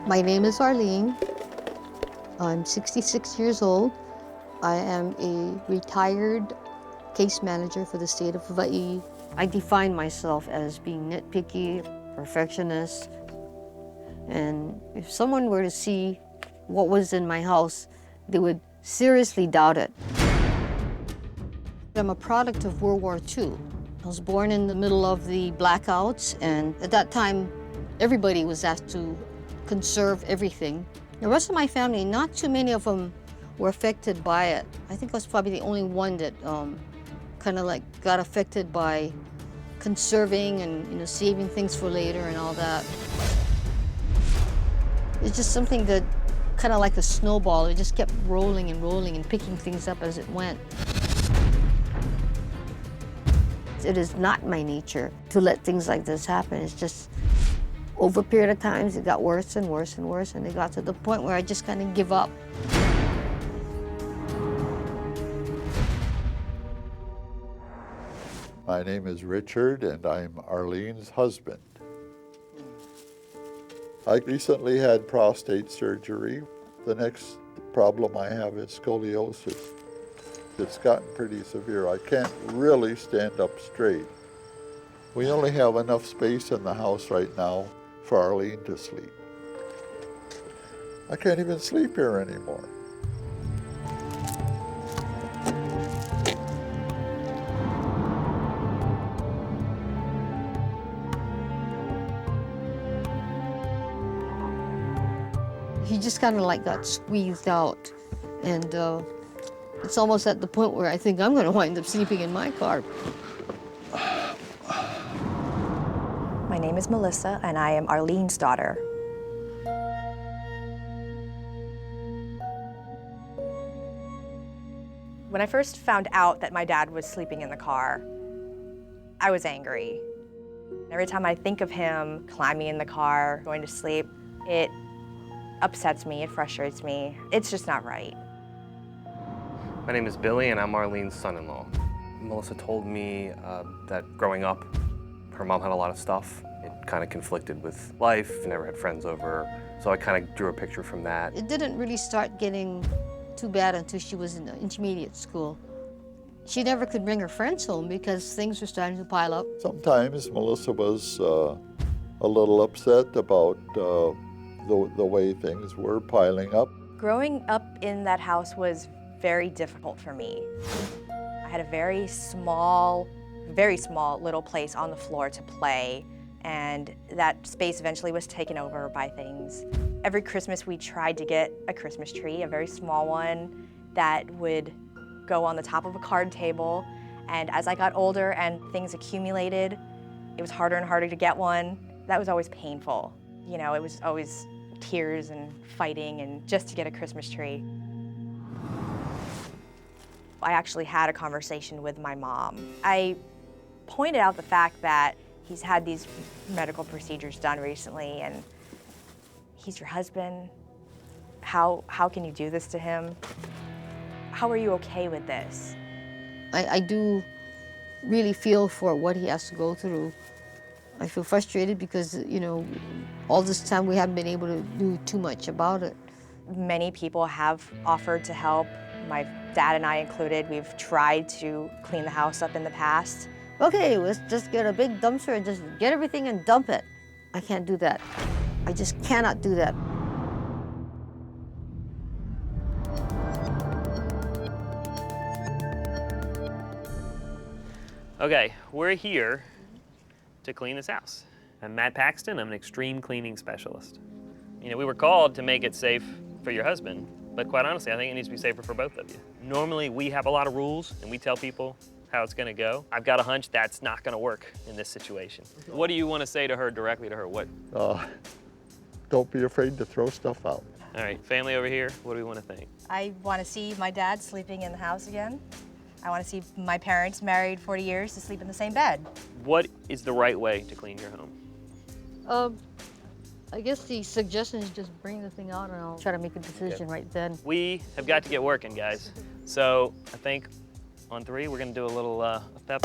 My name is Arlene. I'm 66 years old. I am a retired case manager for the state of Hawaii. I define myself as being nitpicky, perfectionist, and if someone were to see what was in my house, they would seriously doubt it. I'm a product of World War II. I was born in the middle of the blackouts, and at that time, everybody was asked to conserve everything. The rest of my family, not too many of them were affected by it. I think I was probably the only one that kind of like got affected by conserving and saving things for later and all that. It's just something that kind of like a snowball. It just kept rolling and rolling and picking things up as it went. It is not my nature to let things like this happen. It's just over a period of times, it got worse and worse and worse, and it got to the point where I just kind of give up. My name is Richard, and I'm Arlene's husband. I recently had prostate surgery. The next problem I have is scoliosis. It's gotten pretty severe. I can't really stand up straight. We only have enough space in the house right now for Arlene to sleep. I can't even sleep here anymore. He just kind of like got squeezed out, and it's almost at the point where I think I'm going to wind up sleeping in my car. My name is Melissa, and I am Arlene's daughter. When I first found out that my dad was sleeping in the car, I was angry. Every time I think of him climbing in the car, going to sleep, it upsets me, it frustrates me. It's just not right. My name is Billy, and I'm Arlene's son-in-law. Melissa told me that growing up, her mom had a lot of stuff. It kind of conflicted with life, never had friends over, so I kind of drew a picture from that. It didn't really start getting too bad until she was in intermediate school. She never could bring her friends home because things were starting to pile up. Sometimes Melissa was a little upset about the way things were piling up. Growing up in that house was very difficult for me. I had a very small little place on the floor to play, and that space eventually was taken over by things. Every Christmas we tried to get a Christmas tree, a very small one that would go on the top of a card table, and as I got older and things accumulated, it was harder and harder to get one. That was always painful. You know, it was always tears and fighting and just to get a Christmas tree. I actually had a conversation with my mom. I pointed out the fact that he's had these medical procedures done recently, and he's your husband. How can you do this to him? How are you okay with this? I do really feel for what he has to go through. I feel frustrated because, you know, all this time we haven't been able to do too much about it. Many people have offered to help, my dad and I included. We've tried to clean the house up in the past. Okay, let's just get a big dumpster and just get everything and dump it. I can't do that. I just cannot do that. Okay, we're here to clean this house. I'm Matt Paxton, I'm an extreme cleaning specialist. You know, we were called to make it safe for your husband, but quite honestly, I think it needs to be safer for both of you. Normally, we have a lot of rules and we tell people how it's gonna go. I've got a hunch that's not gonna work in this situation. What do you wanna say to her, directly to her? What? Don't be afraid to throw stuff out. All right, family over here, what do we wanna think? I want to see my dad sleeping in the house again. I want to see my parents, married 40 years, to sleep in the same bed. What is the right way to clean your home? I guess the suggestion is just bring the thing out and I'll try to make a decision right then. We have got to get working, guys. So I think on 3, we're gonna do a little pep.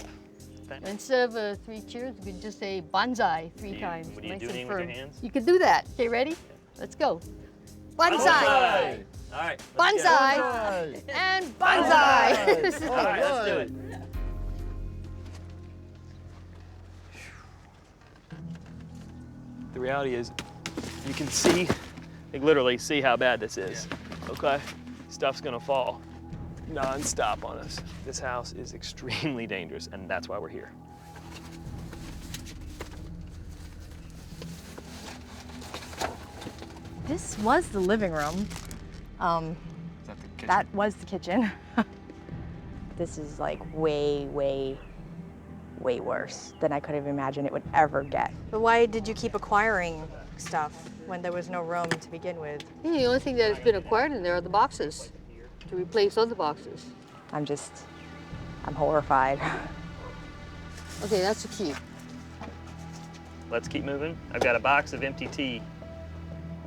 Instead of 3 cheers, we could just say bonsai 3 times. What are you nice doing and with firm. your hands? You could do that. Okay, ready? Let's go. Bonsai. All right. Bonsai. And bonsai. All right, let's do it. The reality is, you can see, like literally see how bad this is, okay? Stuff's gonna fall non-stop on us. This house is extremely dangerous, and that's why we're here. This was the living room. Is that the kitchen? That was the kitchen. This is like way, way, way worse than I could have imagined it would ever get. But why did you keep acquiring stuff when there was no room to begin with? Yeah, the only thing that has been acquired in there are the boxes to replace other boxes. I'm horrified. Okay, that's the key. Let's keep moving. I've got a box of empty tea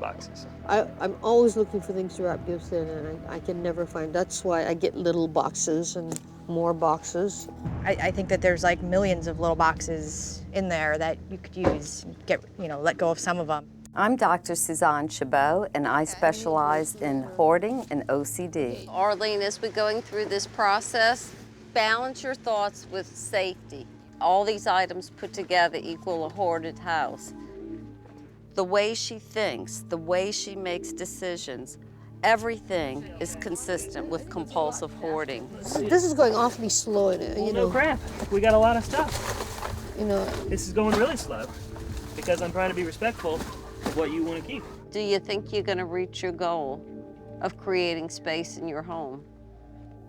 boxes. I'm always looking for things to wrap gifts in, and I can never find. That's why I get little boxes and more boxes. I think that there's like millions of little boxes in there that you could use, let go of some of them. I'm Dr. Suzanne Chabot, and I specialize in hoarding and OCD. Arlene, as we're going through this process, balance your thoughts with safety. All these items put together equal a hoarded house. The way she thinks, the way she makes decisions, everything is consistent with compulsive hoarding. This is going awfully slow, No crap. We got a lot of stuff. This is going really slow because I'm trying to be respectful of what you want to keep. Do you think you're going to reach your goal of creating space in your home?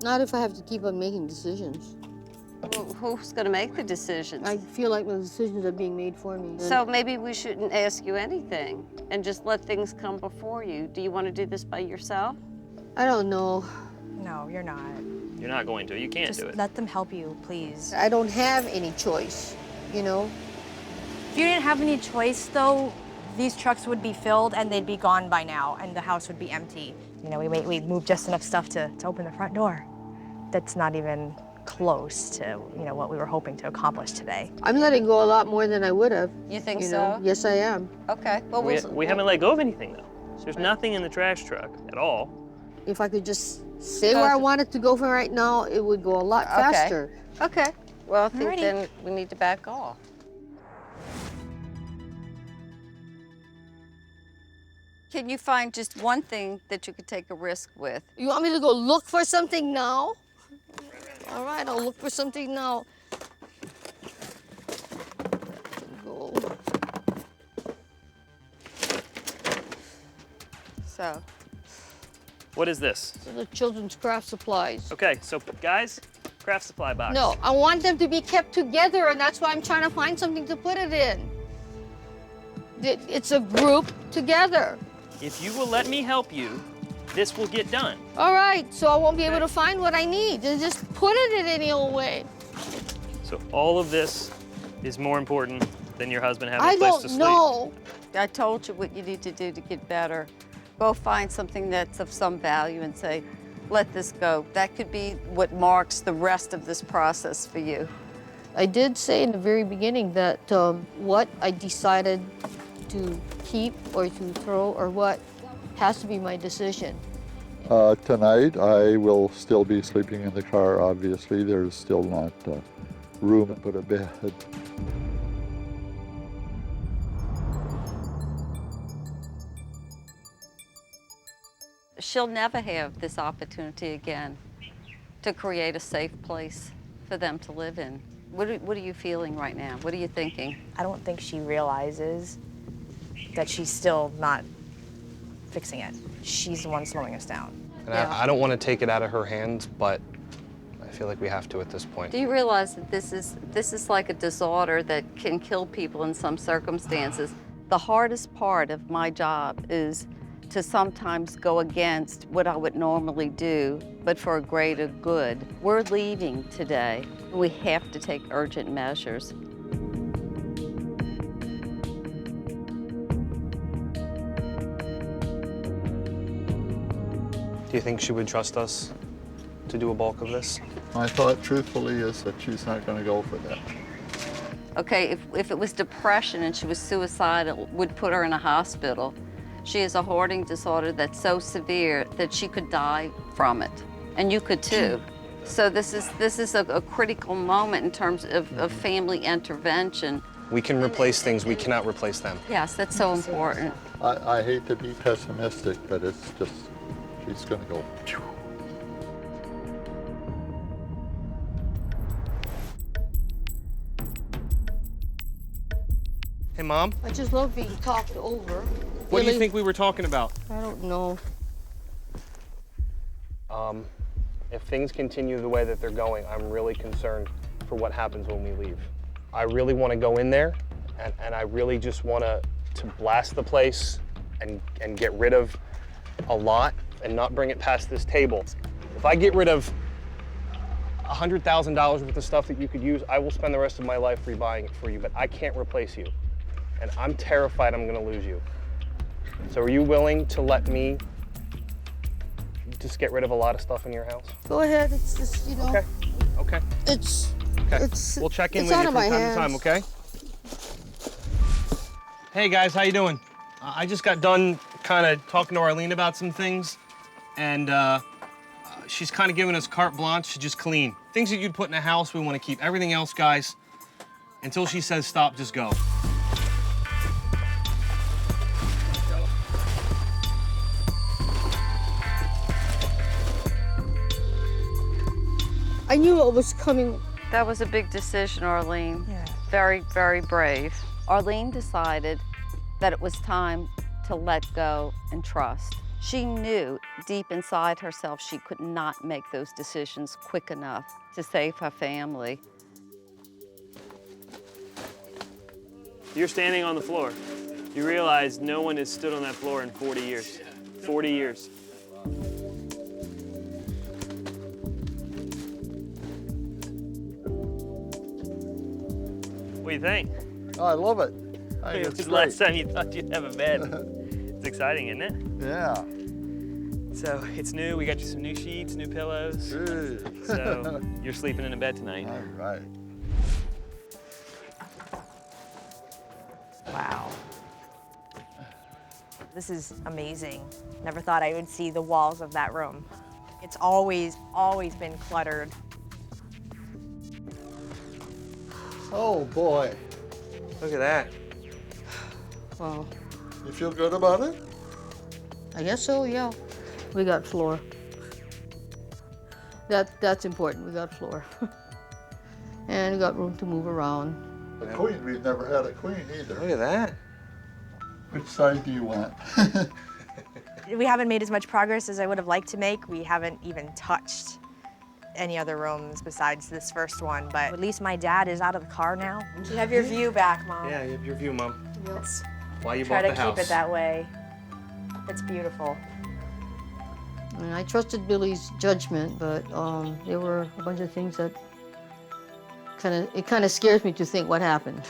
Not if I have to keep on making decisions. Well, who's going to make the decisions? I feel like the decisions are being made for me. So maybe we shouldn't ask you anything and just let things come before you. Do you want to do this by yourself? I don't know. No, you're not. You're not going to. You can't Just do it. let them help you, please. I don't have any choice, If you didn't have any choice, though, these trucks would be filled and they'd be gone by now, and the house would be empty. We moved just enough stuff to open the front door. That's not even close to, what we were hoping to accomplish today. I'm letting go a lot more than I would have. You think so? Yes, I am. Okay. Well, We haven't let go of anything, though. There's nothing in the trash truck at all. If I could just say where I want it to go for right now, it would go a lot faster. Okay. Well, I think Alrighty. then we need to back off. Can you find just one thing that you could take a risk with? You want me to go look for something now? All right, I'll look for something now. Go. So, What is this? So the children's craft supplies. Okay, so guys, craft supply box. No, I want them to be kept together, and that's why I'm trying to find something to put it in. It's a group together. If you will let me help you, this will get done. All right, so I won't be able to find what I need. And just put it in any old way. So all of this is more important than your husband having I a place to don't sleep. know. I told you what you need to do to get better. Go find something that's of some value and say, let this go. That could be what marks the rest of this process for you. I did say in the very beginning that what I decided to keep or to throw or what has to be my decision. Tonight, I will still be sleeping in the car, obviously. There's still not room to put a bed. She'll never have this opportunity again to create a safe place for them to live in. What are you feeling right now? What are you thinking? I don't think she realizes that she's still not fixing it. She's the one slowing us down. And Yeah. I don't want to take it out of her hands, but I feel like we have to at this point. Do you realize that this is like a disorder that can kill people in some circumstances? The hardest part of my job is to sometimes go against what I would normally do, but for a greater good. We're leaving today. We have to take urgent measures. Do you think she would trust us to do a bulk of this? My thought, truthfully, is that she's not going to go for that. Okay, if it was depression and she was suicidal, we'd put her in a hospital. She has a hoarding disorder that's so severe that she could die from it, and you could too. So this is a critical moment in terms of family intervention. We can replace things, we cannot replace them. Yes, that's so important. I hate to be pessimistic, but it's just, she's gonna go. Phew. Hey, Mom, I just love being talked over. what do you Really? think we were talking about? I don't know. If things continue the way that they're going, I'm really concerned for what happens when we leave. I really want to go in there, and I really just want to blast the place and get rid of a lot and not bring it past this table. If I get rid of $100,000 worth of stuff that you could use, I will spend the rest of my life rebuying it for you, but I can't replace you. And I'm terrified I'm going to lose you. So are you willing to let me just get rid of a lot of stuff in your house? Go ahead. It's just, you know. Okay. Okay. It's. Okay. It's. We'll check in it's with out you of from my time to time, hands. okay? Hey guys, how you doing? I just got done kind of talking to Arlene about some things, and she's kind of giving us carte blanche to just clean. Things that you'd put in a house, we want to keep. Everything else, guys, until she says stop, just go. I knew what was coming. That was a big decision, Arlene. Yeah. Very, very brave. Arlene decided that it was time to let go and trust. She knew deep inside herself she could not make those decisions quick enough to save her family. You're standing on the floor. You realize no one has stood on that floor in 40 years. 40 years. What do you think? Oh, I love it. I think When it's was the last great. time you thought you'd have a bed? It's exciting, isn't it? Yeah. So it's new. We got you some new sheets, new pillows. Good. So you're sleeping in a bed tonight. All right. Wow. This is amazing. Never thought I would see the walls of that room. It's always been cluttered. Oh boy. Look at that. Wow. You feel good about it? I guess so. Yeah. We got floor. That's important. We got floor. And we got room to move around. The queen, we've never had a queen either. Look at that. Which side do you want? We haven't made as much progress as I would have liked to make. We haven't even touched any other rooms besides this first one, but at least my dad is out of the car now. You have your view back, Mom. Yeah, you have your view, Mom. Let's Why you try bought to the house. keep it that way. It's beautiful. And I trusted Billy's judgment, but there were a bunch of things that kind of scares me to think what happened.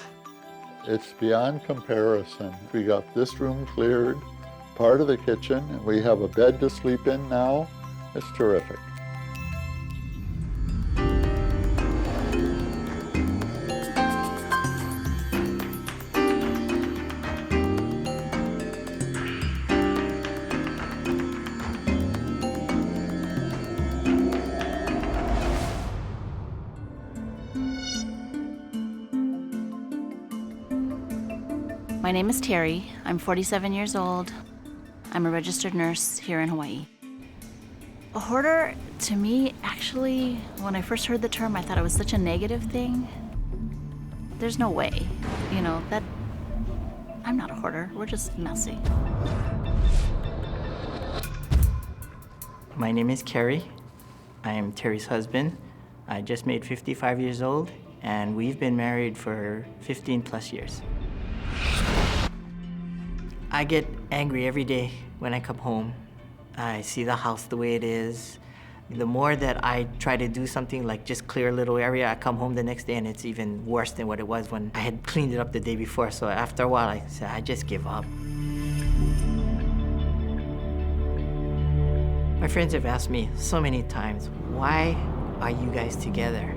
It's beyond comparison. We got this room cleared, part of the kitchen, and we have a bed to sleep in now. It's terrific. My name is Terry. I'm 47 years old. I'm a registered nurse here in Hawaii. A hoarder, to me, actually, when I first heard the term, I thought it was such a negative thing. There's no way, that I'm not a hoarder. We're just messy. My name is Kerry. I am Terry's husband. I just made 55 years old, and we've been married for 15 plus years. I get angry every day when I come home. I see the house the way it is. The more that I try to do something like just clear a little area, I come home the next day and it's even worse than what it was when I had cleaned it up the day before. So after a while, I said, I just give up. My friends have asked me so many times, why are you guys together?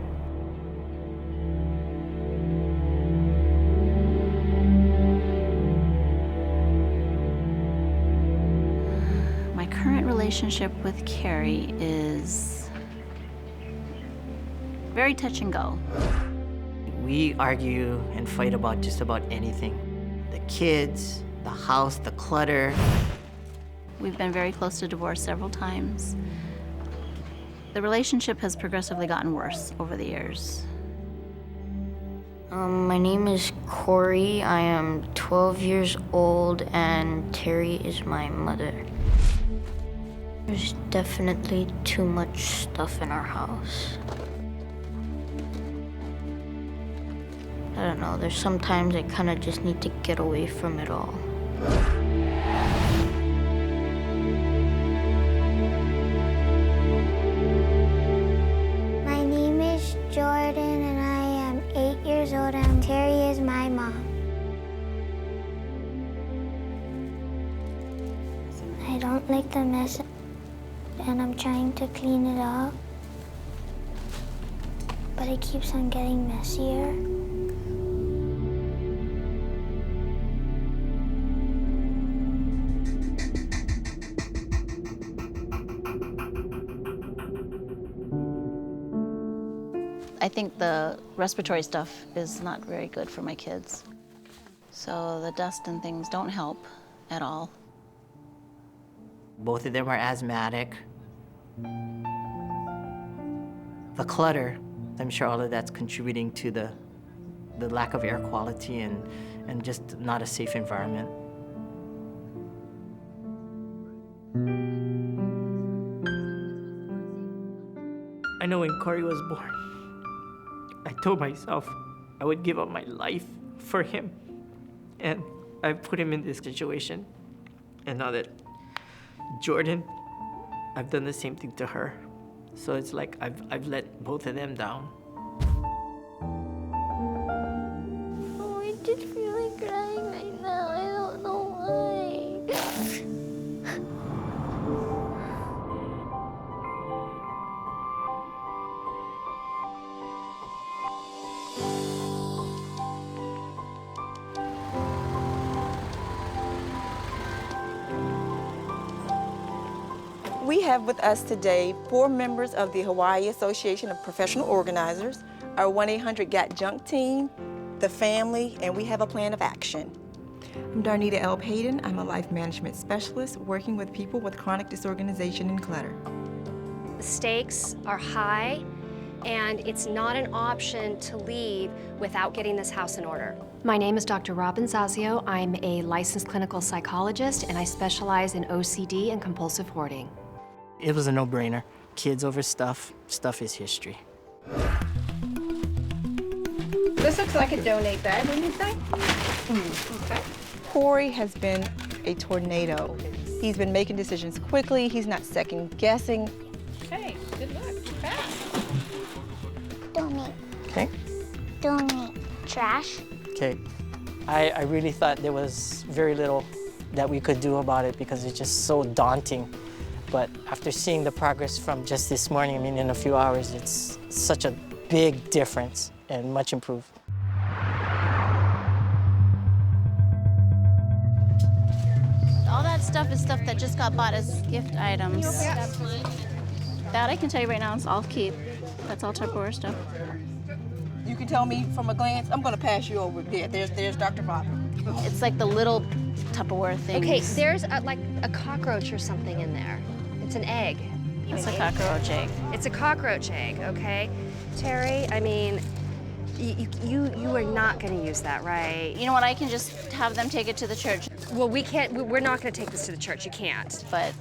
relationship with Carrie is very touch and go. We argue and fight about just about anything. The kids, the house, the clutter. We've been very close to divorce several times. The relationship has progressively gotten worse over the years. My name is Corey. I am 12 years old, and Terry is my mother. There's definitely too much stuff in our house. I don't know, there's sometimes I kind of just need to get away from it all. My name is Jordan, and I am 8 years old, and Terry is my mom. I don't like the mess, and I'm trying to clean it up, but it keeps on getting messier. I think the respiratory stuff is not very good for my kids. So the dust and things don't help at all. Both of them are asthmatic. The clutter, I'm sure all of that's contributing to the lack of air quality and just not a safe environment. I know when Corey was born, I told myself I would give up my life for him. And I put him in this situation. And now that Jordan, I've done the same thing to her. So it's like I've let both of them down. Oh, I just feel like crying right now. I don't know why. We have with us today 4 members of the Hawaii Association of Professional Organizers, our 1-800-GOT-JUNK team, the family, and we have a plan of action. I'm Darnita L. Payton. I'm a life management specialist working with people with chronic disorganization and clutter. The stakes are high, and it's not an option to leave without getting this house in order. My name is Dr. Robin Zazio. I'm a licensed clinical psychologist, and I specialize in OCD and compulsive hoarding. It was a no-brainer. Kids over stuff. Stuff is history. This looks like a donate bag, wouldn't you think? Okay. Corey has been a tornado. He's been making decisions quickly. He's not second-guessing. Hey, good luck. Fast. Donate. Okay. Donate. Trash. Okay. I really thought there was very little that we could do about it because it's just so daunting. But after seeing the progress from just this morning, I mean, in a few hours, it's such a big difference and much improved. All that stuff is stuff that just got bought as gift items. That I can tell you right now is all keep. That's all Tupperware stuff. You can tell me from a glance. I'm going to pass you over there. There's Dr. Bobby. It's like the little Tupperware things. Okay, there's like a cockroach or something in there. It's an egg. It's a cockroach egg. It's a cockroach egg, okay? Terry, I mean, you are not going to use that, right? You know what? I can just have them take it to the church. Well, we can't. We're not going to take this to the church. You can't. But,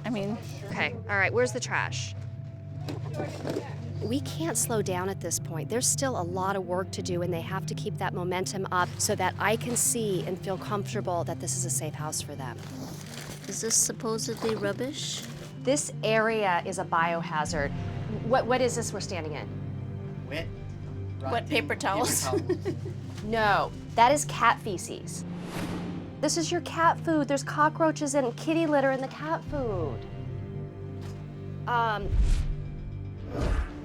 I mean... Okay, all right, where's the trash? We can't slow down at this point. There's still a lot of work to do, and they have to keep that momentum up so that I can see and feel comfortable that this is a safe house for them. Is this supposedly rubbish? This area is a biohazard. What is this we're standing in? Wet paper towels. No, that is cat feces. This is your cat food. There's cockroaches and kitty litter in the cat food.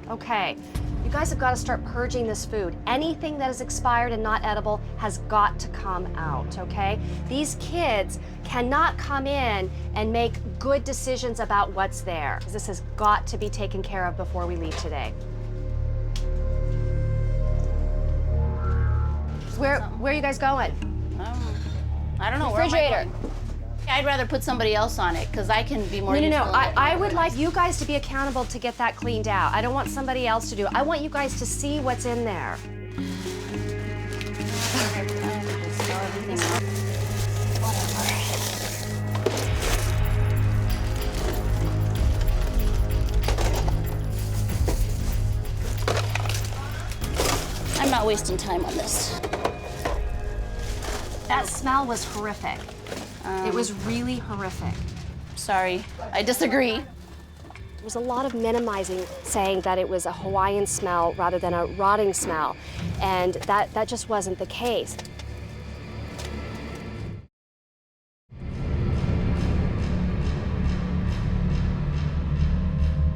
Okay, you guys have got to start purging this food. Anything that is expired and not edible has got to come out, okay? These kids cannot come in and make good decisions about what's there. This has got to be taken care of before we leave today. Where are you guys going? I don't know. Refrigerator. I'd rather put somebody else on it because I can be more useful. No. I would like you guys to be accountable to get that cleaned out. I don't want somebody else to do it. I want you guys to see what's in there. I'm not wasting time on this. That smell was horrific. It was really horrific. Sorry, I disagree. There was a lot of minimizing, saying that it was a Hawaiian smell rather than a rotting smell, and that just wasn't the case.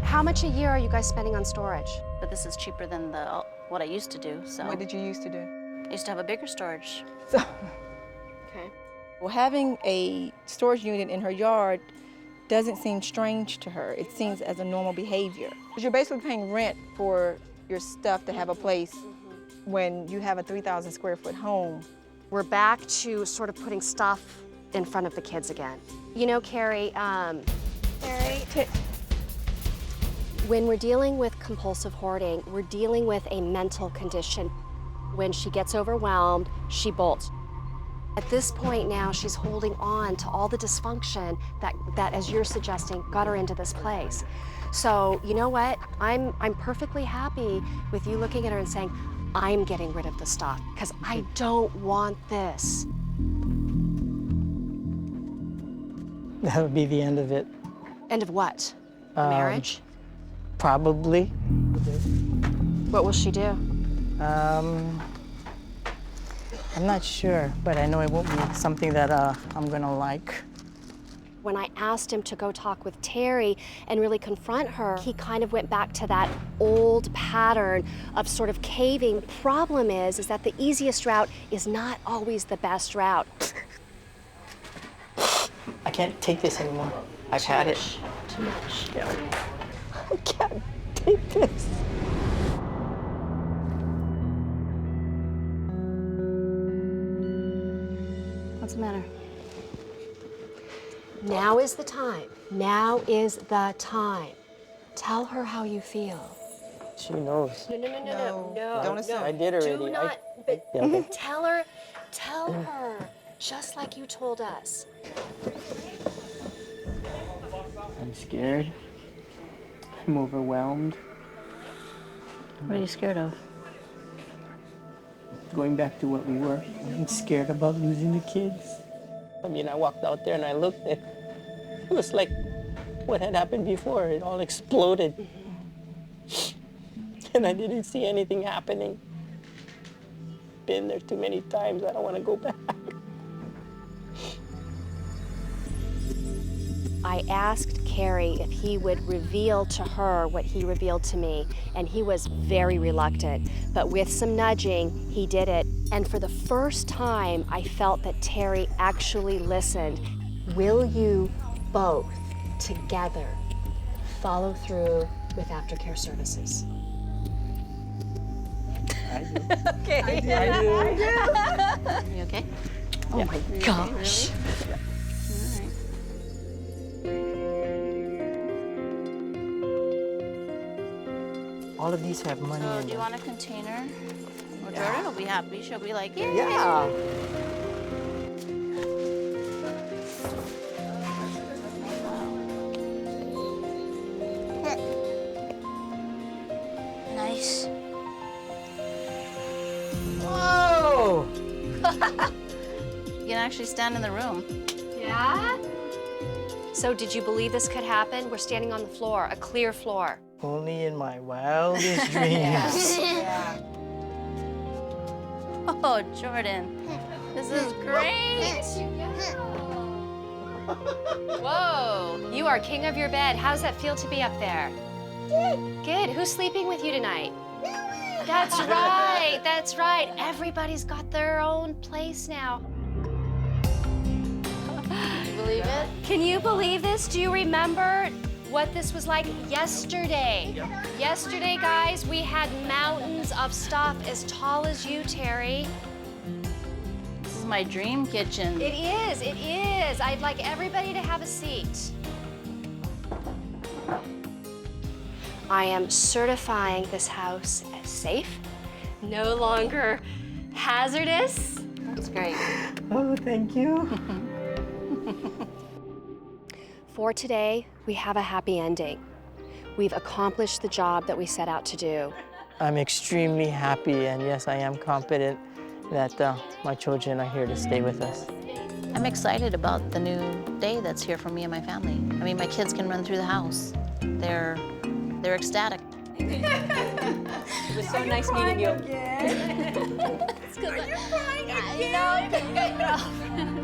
How much a year are you guys spending on storage? But this is cheaper than what I used to do, so. What did you used to do? I used to have a bigger storage. Okay. Well, having a storage unit in her yard doesn't seem strange to her. It seems as a normal behavior. You're basically paying rent for your stuff to have a place when you have a 3,000 square foot home. We're back to sort of putting stuff in front of the kids again. You know, Carrie, when we're dealing with compulsive hoarding, we're dealing with a mental condition. When she gets overwhelmed, she bolts. At this point now, she's holding on to all the dysfunction that, as you're suggesting, got her into this place. So, you know what? I'm perfectly happy with you looking at her and saying, I'm getting rid of the stuff, because I don't want this. That would be the end of it. End of what? Marriage? Probably. What will she do? I'm not sure, but I know it won't be something that I'm gonna like. When I asked him to go talk with Terry and really confront her, he kind of went back to that old pattern of sort of caving. Problem is that the easiest route is not always the best route. I can't take this anymore. I've had it. Too much. Yeah. I can't take this. What's the matter? Now is the time. Now is the time. Tell her how you feel. She knows. No. Don't assume. I did already. Do not. Okay. Tell her, just like you told us. I'm scared. I'm overwhelmed. What are you scared of? Going back to what we were. I'm scared about losing the kids. I mean, I walked out there and I looked and it was like what had happened before. It all exploded. And I didn't see anything happening. Been there too many times. I don't want to go back. I asked Carrie if he would reveal to her what he revealed to me, and he was very reluctant. But with some nudging, he did it. And for the first time, I felt that Terry actually listened. Will you both together follow through with aftercare services? I do. Okay. I do. You okay? Oh my gosh. All right. All of these have money So, in do you them. want a container? Well, Jordan will be happy. She'll be like, yeah. Yeah. Nice. Whoa! You can actually stand in the room. Yeah? So did you believe this could happen? We're standing on the floor, a clear floor. Only in my wildest dreams. Oh, Jordan, this is great. Whoa, you are king of your bed. How does that feel to be up there? Good. Who's sleeping with you tonight? That's right, that's right. Everybody's got their own place now. Can you believe it? Can you believe this? Do you remember what this was like yesterday? Yesterday, guys, we had mountains of stuff as tall as you, Terry. This is my dream kitchen. It is, it is. I'd like everybody to have a seat. I am certifying this house as safe, no longer hazardous. That's great. Oh, thank you. For today, we have a happy ending. We've accomplished the job that we set out to do. I'm extremely happy, and yes, I am confident that my children are here to stay with us. I'm excited about the new day that's here for me and my family. I mean, my kids can run through the house. They're ecstatic. It was so nice meeting you. Are you crying again? No,